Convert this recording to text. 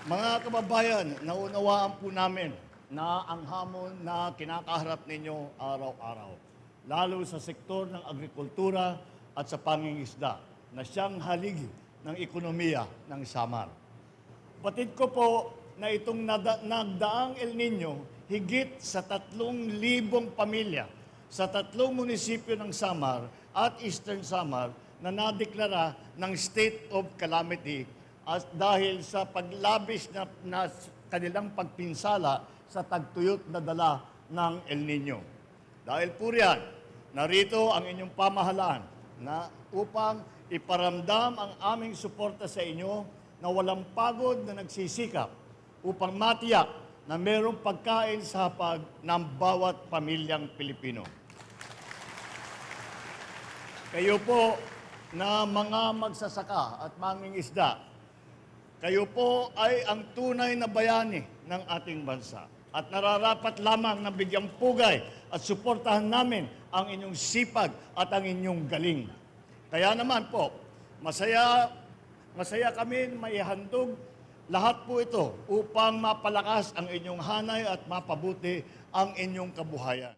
Mga kababayan, naunawaan po namin na ang hamon na kinakaharap ninyo araw-araw, lalo sa sektor ng agrikultura at sa pangingisda, na siyang haligi ng ekonomiya ng Samar. Batid ko po na itong nagdaang El Nino, higit sa 3,000 pamilya sa 3 munisipyo ng Samar at Eastern Samar na nadeklara ng state of calamity at dahil sa paglabis na kanilang pagpinsala sa tagtuyot na dala ng El Nino. Dahil po riyan, narito ang inyong pamahalaan na upang iparamdam ang aming suporta sa inyo na walang pagod na nagsisikap upang matiyak na mayroong pagkain sa hapag ng bawat pamilyang Pilipino. Kayo po na mga magsasaka at mangingisda, kayo po ay ang tunay na bayani ng ating bansa at nararapat lamang na bigyang pugay at suportahan namin ang inyong sipag at ang inyong galing. Kaya naman po, masaya kami maihandog lahat po ito upang mapalakas ang inyong hanay at mapabuti ang inyong kabuhayan.